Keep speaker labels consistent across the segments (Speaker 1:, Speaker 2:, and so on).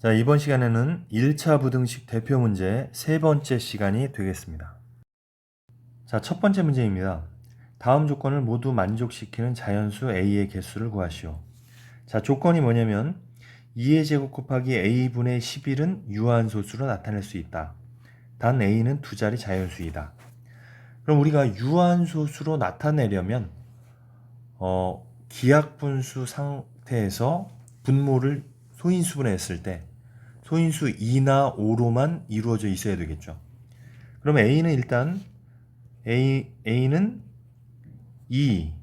Speaker 1: 자, 이번 시간에는 1차 부등식 대표 문제 세 번째 시간이 되겠습니다. 자, 첫 번째 문제입니다. 다음 조건을 모두 만족시키는 자연수 A의 개수를 구하시오. 자, 조건이 뭐냐면 2의 제곱 곱하기 A분의 11은 유한소수로 나타낼 수 있다. 단 A는 두 자리 자연수이다. 그럼 우리가 유한소수로 나타내려면 기하분수 상태에서 분모를 소인수분해했을 때 소인수 2나 5로만 이루어져 있어야 되겠죠. 그러면 A는 일단 A는 2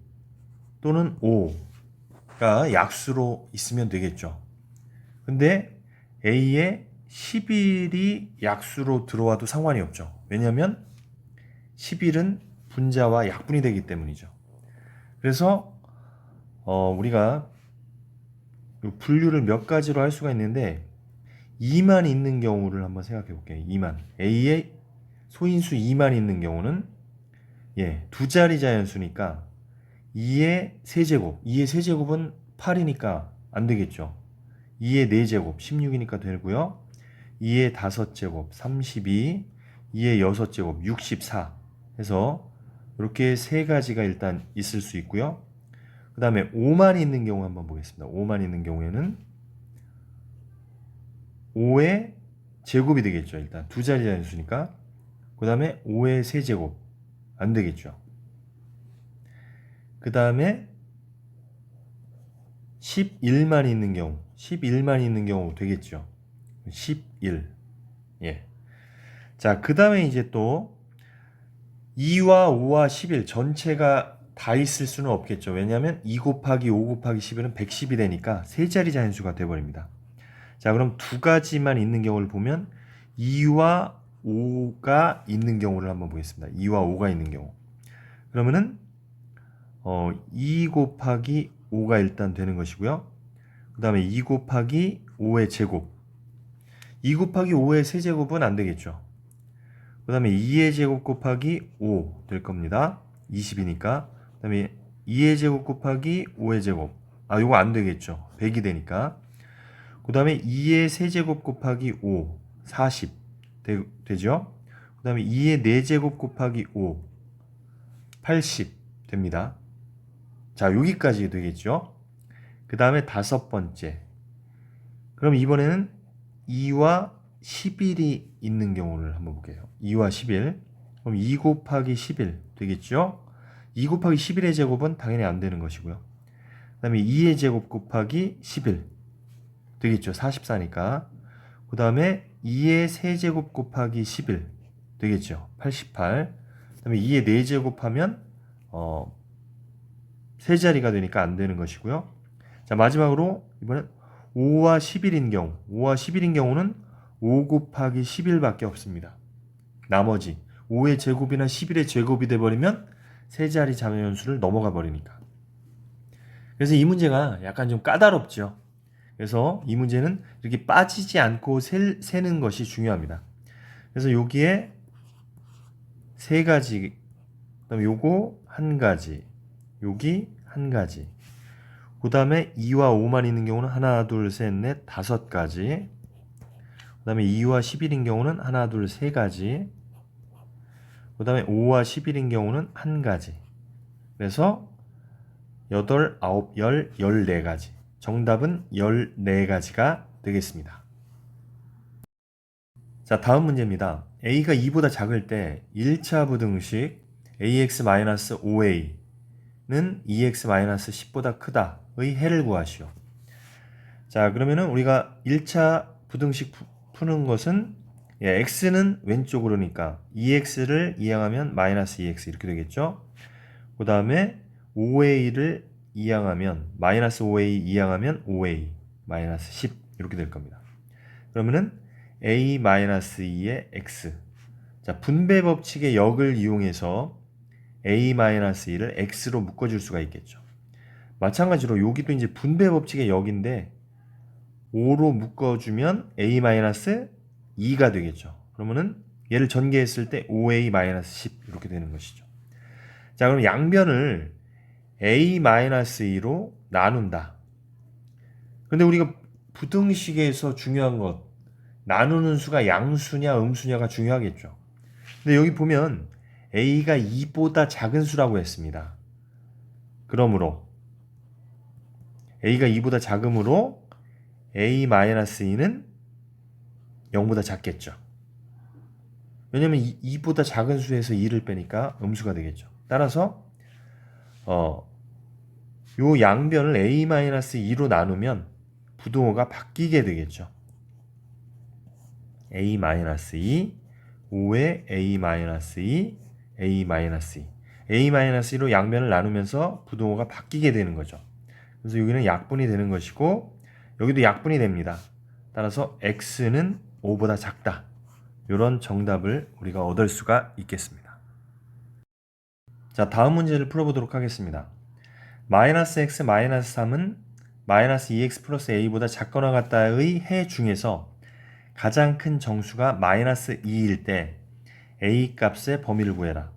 Speaker 1: 또는 5가 약수로 있으면 되겠죠. 근데 A에 11이 약수로 들어와도 상관이 없죠. 왜냐하면 11은 분자와 약분이 되기 때문이죠. 그래서 우리가 분류를 몇 가지로 할 수가 있는데 2만 있는 경우를 한번 생각해 볼게요. 2만. A에 소인수 2만 있는 경우는 두 자리 자연수니까 2의 세제곱. 2의 세제곱은 8이니까 안 되겠죠. 2의 4제곱 16이니까 되고요. 2의 5제곱 32, 2의 6제곱 64 해서 이렇게 세 가지가 일단 있을 수 있고요. 그 다음에 5만 있는 경우 한번 보겠습니다. 5만 있는 경우에는 5의 제곱이 되겠죠. 일단 두 자리 자연수니까. 그 다음에 5의 세제곱 안 되겠죠. 그 다음에 11만 있는 경우 11만 있는 경우 되겠죠. 11. 예. 자, 그 다음에 이제 또 2와 5와 11 전체가 다 있을 수는 없겠죠. 왜냐하면 2 곱하기 5 곱하기 11은 110이 되니까 세 자리 자연수가 돼버립니다. 자, 그럼 두 가지만 있는 경우를 보면 2와 5가 있는 경우를 한번 보겠습니다. 2와 5가 있는 경우. 그러면은 2 곱하기 5가 일단 되는 것이고요. 그 다음에 2 곱하기 5의 제곱. 2 곱하기 5의 세제곱은 안 되겠죠. 그 다음에 2의 제곱 곱하기 5 될 겁니다. 20이니까. 그 다음에 2의 제곱 곱하기 5의 제곱. 이거 안 되겠죠. 100이 되니까. 그 다음에 2의 세제곱 곱하기 5, 40 되죠. 그 다음에 2의 4제곱 곱하기 5, 80 됩니다. 자, 여기까지 되겠죠. 그 다음에 다섯 번째. 그럼 이번에는 2와 11이 있는 경우를 한번 볼게요. 2와 11. 그럼 2 곱하기 11 되겠죠. 2 곱하기 11의 제곱은 당연히 안 되는 것이고요. 그 다음에 2의 제곱 곱하기 11 되겠죠. 44니까. 그 다음에 2의 세제곱 곱하기 11 되겠죠. 88. 그 다음에 2의 4제곱 하면 세 자리가 되니까 안 되는 것이고요. 자, 마지막으로 이번엔 5와 11인 경우 5와 11인 경우는 5 곱하기 11밖에 없습니다. 나머지 5의 제곱이나 11의 제곱이 돼버리면 세 자리 자연수를 넘어가 버리니까. 그래서 이 문제가 약간 좀 까다롭죠. 그래서 이 문제는 이렇게 빠지지 않고 세는 것이 중요합니다. 그래서 여기에 세 가지, 그다음에 요거 한 가지, 여기 한 가지. 그다음에 2와 5만 있는 경우는 하나, 둘, 셋, 넷, 다섯 가지. 그다음에 2와 11인 경우는 하나, 둘, 세 가지. 그다음에 5와 11인 경우는 한 가지. 그래서 8, 9, 10, 14가지. 정답은 14가지가 되겠습니다. 자, 다음 문제입니다. a가 2보다 작을 때 1차 부등식 ax-5a는 2x-10보다 크다의 해를 구하시오. 자, 그러면은 우리가 1차 부등식 푸는 것은 x는 왼쪽으로니까 2x를 이항하면 마이너스 2x 이렇게 되겠죠. 그 다음에 5a를 이항하면 마이너스 5a 이항하면 5a 마이너스 10 이렇게 될 겁니다. 그러면은 a-2의 x. 자, 분배 법칙의 역을 이용해서 a-2를 x로 묶어줄 수가 있겠죠. 마찬가지로 여기도 이제 분배 법칙의 역인데 5로 묶어주면 a-2가 되겠죠. 그러면은 얘를 전개했을 때 5a-10 이렇게 되는 것이죠. 자, 그럼 양변을 a-2로 나눈다. 근데 우리가 부등식에서 중요한 것, 나누는 수가 양수냐 음수냐가 중요하겠죠. 근데 여기 보면 a가 2보다 작은 수라고 했습니다. 그러므로 a가 2보다 작으므로 a-2는 0보다 작겠죠. 왜냐면 2보다 작은 수에서 2를 빼니까 음수가 되겠죠. 따라서 요 양변을 a-2로 나누면 부등호가 바뀌게 되겠죠. a-2, 5에 a-2, a-2. a-2로 양변을 나누면서 부등호가 바뀌게 되는 거죠. 그래서 여기는 약분이 되는 것이고 여기도 약분이 됩니다. 따라서 x는 5보다 작다. 이런 정답을 우리가 얻을 수가 있겠습니다. 자, 다음 문제를 풀어보도록 하겠습니다. 마이너스 x 마이너스 3은 마이너스 2x 플러스 a보다 작거나 같다의 해 중에서 가장 큰 정수가 마이너스 2일 때 a 값의 범위를 구해라.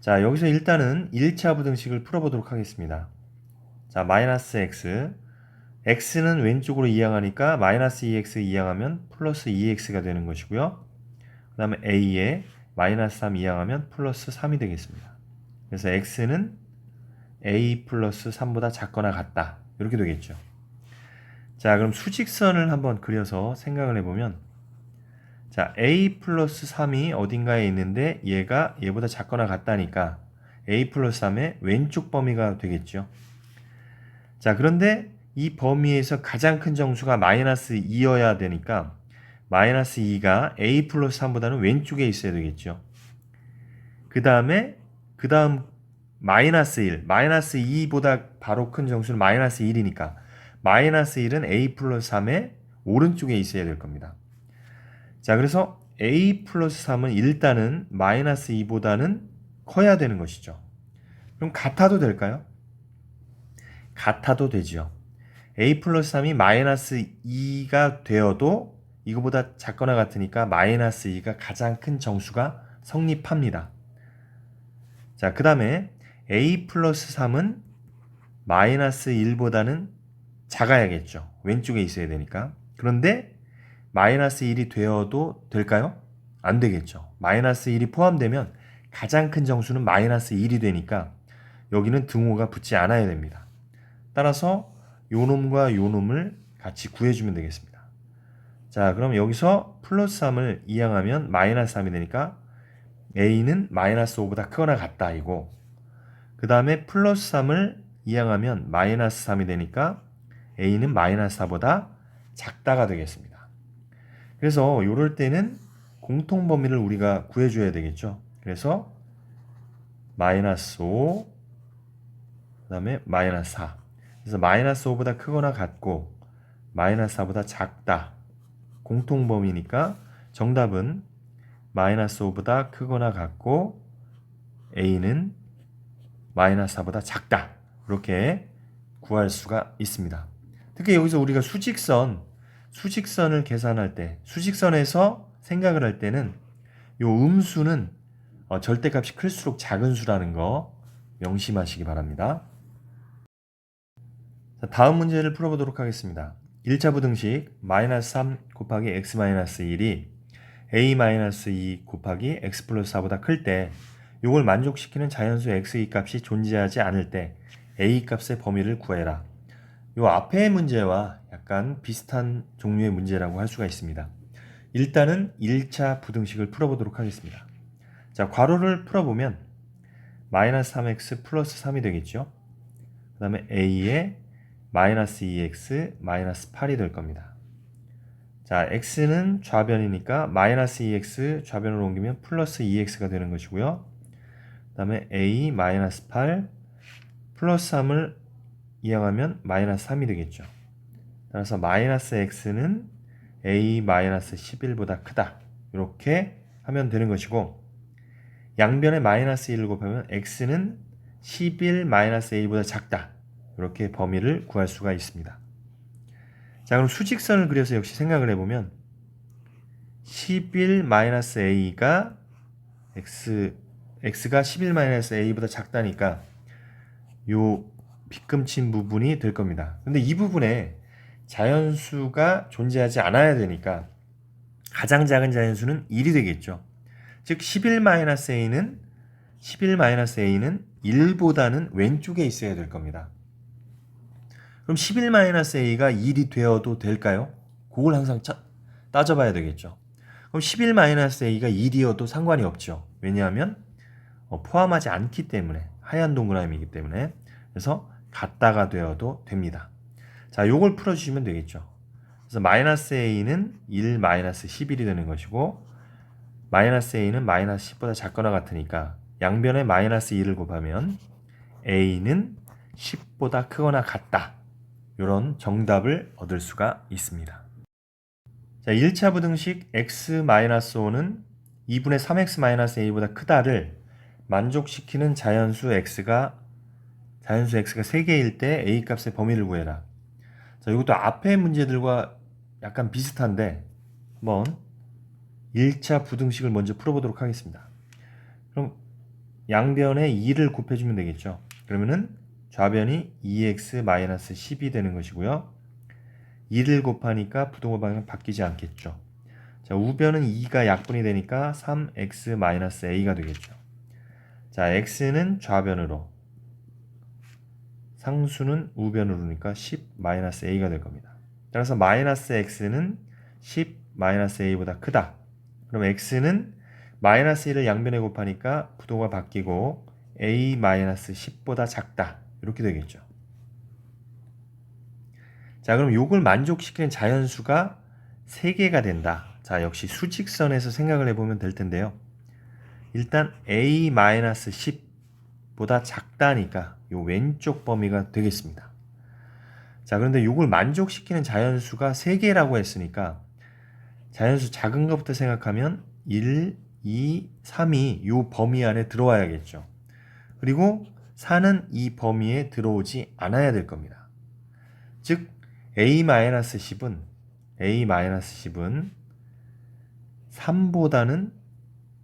Speaker 1: 자, 여기서 일단은 1차 부등식을 풀어보도록 하겠습니다. 자, 마이너스 x x는 왼쪽으로 이항하니까 마이너스 2x 이항하면 플러스 2x가 되는 것이고요. 그 다음에 a에 마이너스 3 이항하면 플러스 3이 되겠습니다. 그래서 x는 a 플러스 3보다 작거나 같다. 이렇게 되겠죠. 자, 그럼 수직선을 한번 그려서 생각을 해보면 자, a 플러스 3이 어딘가에 있는데 얘가 얘보다 작거나 같다니까 a 플러스 3의 왼쪽 범위가 되겠죠. 자, 그런데 이 범위에서 가장 큰 정수가 마이너스 2여야 되니까 마이너스 2가 a 플러스 3보다는 왼쪽에 있어야 되겠죠. 그 다음 마이너스 1, 마이너스 2보다 바로 큰 정수는 마이너스 1이니까 마이너스 1은 a 플러스 3의 오른쪽에 있어야 될 겁니다. 자, 그래서 a 플러스 3은 일단은 마이너스 2보다는 커야 되는 것이죠. 그럼 같아도 될까요? 같아도 되지요. a 플러스 3이 마이너스 2가 되어도 이거보다 작거나 같으니까 마이너스 2가 가장 큰 정수가 성립합니다. 자, 그 다음에 a 플러스 3은 마이너스 1보다는 작아야겠죠. 왼쪽에 있어야 되니까. 그런데 마이너스 1이 되어도 될까요? 안 되겠죠. 마이너스 1이 포함되면 가장 큰 정수는 마이너스 1이 되니까 여기는 등호가 붙지 않아야 됩니다. 따라서 요 놈과 요 놈을 같이 구해주면 되겠습니다. 자, 그럼 여기서 플러스 3을 이항하면 마이너스 3이 되니까 a는 마이너스 5보다 크거나 같다 이고 그 다음에 플러스 3을 이항하면 마이너스 3이 되니까 a는 마이너스 4보다 작다가 되겠습니다. 그래서 이럴 때는 공통 범위를 우리가 구해줘야 되겠죠. 그래서 마이너스 5, 그 다음에 마이너스 4. 그래서 마이너스 5보다 크거나 같고 마이너스 4보다 작다. 공통 범위니까 정답은 마이너스 5보다 크거나 같고 a는 마이너스 4보다 작다. 이렇게 구할 수가 있습니다. 특히 여기서 우리가 수직선을 계산할 때, 수직선에서 생각을 할 때는 요 음수는 절대값이 클수록 작은 수라는 거 명심하시기 바랍니다. 자, 다음 문제를 풀어보도록 하겠습니다. 1차 부등식 마이너스 3 곱하기 x 마이너스 1이 a 마이너스 2 곱하기 x 플러스 4보다 클 때 이걸 만족시키는 자연수 x의 값이 존재하지 않을 때 a 값의 범위를 구해라. 요 앞의 문제와 약간 비슷한 종류의 문제라고 할 수가 있습니다. 일단은 1차 부등식을 풀어보도록 하겠습니다. 자, 괄호를 풀어보면 마이너스 3x 플러스 3이 되겠죠. 그 다음에 a에 마이너스 2x 마이너스 8이 될 겁니다. 자, x는 좌변이니까 마이너스 2x 좌변으로 옮기면 플러스 2x가 되는 것이고요. 그 다음에 a 마이너스 8 플러스 3을 이항하면 마이너스 3이 되겠죠. 따라서 마이너스 x는 a 마이너스 11보다 크다. 이렇게 하면 되는 것이고 양변에 마이너스 1을 곱하면 x는 11 마이너스 a보다 작다. 이렇게 범위를 구할 수가 있습니다. 자, 그럼 수직선을 그려서 역시 생각을 해보면 11 마이너스 a가 x가 11 마이너스 a보다 작다니까 요 빗금친 부분이 될 겁니다. 근데 이 부분에 자연수가 존재하지 않아야 되니까 가장 작은 자연수는 1이 되겠죠. 즉 11-a는 1보다는 왼쪽에 있어야 될 겁니다. 그럼 11-a가 1이 되어도 될까요? 그걸 항상 따져봐야 되겠죠. 그럼 11-a가 1이어도 상관이 없죠. 왜냐하면 포함하지 않기 때문에, 하얀 동그라미이기 때문에. 그래서 같다가 되어도 됩니다. 자, 요걸 풀어주시면 되겠죠. 그래서 -a는 1 -11이 되는 것이고 -a는 -10보다 작거나 같으니까 양변에 -2를 곱하면 a는 10보다 크거나 같다. 이런 정답을 얻을 수가 있습니다. 자, 1차 부등식 x-5는 2분의 3x-a보다 크다를 만족시키는 자연수 x가 3개일 때 a 값의 범위를 구해라. 자, 이것도 앞의 문제들과 약간 비슷한데 한번 1차 부등식을 먼저 풀어보도록 하겠습니다. 그럼 양변에 2를 곱해주면 되겠죠. 그러면은 좌변이 2x-10이 되는 것이고요. 2를 곱하니까 부동호 방향은 바뀌지 않겠죠. 자, 우변은 2가 약분이 되니까 3x-a가 되겠죠. 자, x는 좌변으로, 상수는 우변으로니까 10-a가 될 겁니다. 따라서 -x는 10-a보다 크다. 그럼 x는 -1을 양변에 곱하니까 부동호가 바뀌고 a-10보다 작다. 이렇게 되겠죠. 자, 그럼 요걸 만족시키는 자연수가 3개가 된다. 자, 역시 수직선에서 생각을 해보면 될 텐데요. 일단 a-10보다 작다니까 요 왼쪽 범위가 되겠습니다. 자, 그런데 요걸 만족시키는 자연수가 3개라고 했으니까 자연수 작은 것부터 생각하면 1, 2, 3이 요 범위 안에 들어와야겠죠. 그리고 4는 이 범위에 들어오지 않아야 될 겁니다. 즉 a-10은 3보다는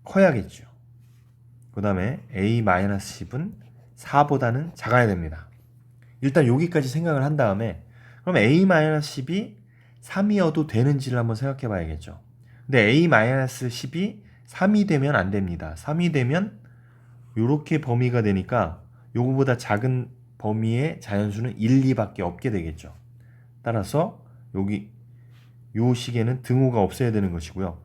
Speaker 1: 커야겠죠. 그 다음에 a-10은 4보다는 작아야 됩니다. 일단 여기까지 생각을 한 다음에 그럼 a-10이 3이어도 되는지를 한번 생각해 봐야겠죠. 근데 a-10이 3이 되면 안 됩니다. 3이 되면 이렇게 범위가 되니까 요거보다 작은 범위의 자연수는 1, 2밖에 없게 되겠죠. 따라서 여기 요 식에는 등호가 없어야 되는 것이고요.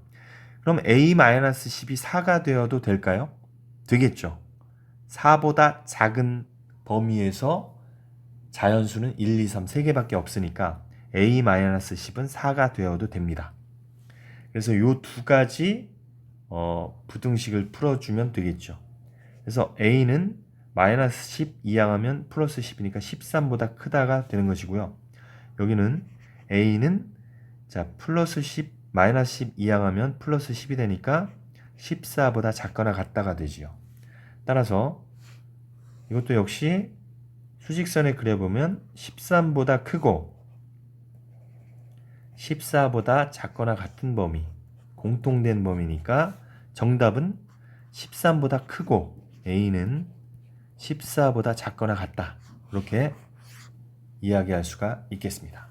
Speaker 1: 그럼 a-10이 4가 되어도 될까요? 되겠죠. 4보다 작은 범위에서 자연수는 1, 2, 3, 3개밖에 없으니까 a-10은 4가 되어도 됩니다. 그래서 요 두 가지 부등식을 풀어주면 되겠죠. 그래서 a는 -10 이항하면 플러스 10이니까 13보다 크다가 되는 것이고요. 여기는 a는 자 플러스 10, -10 이항하면 플러스 10이 되니까 14보다 작거나 같다가 되지요. 따라서 이것도 역시 수직선에 그려보면 13보다 크고 14보다 작거나 같은 범위, 공통된 범위니까 정답은 13보다 크고 a는 14보다 작거나 같다. 이렇게 이야기할 수가 있겠습니다.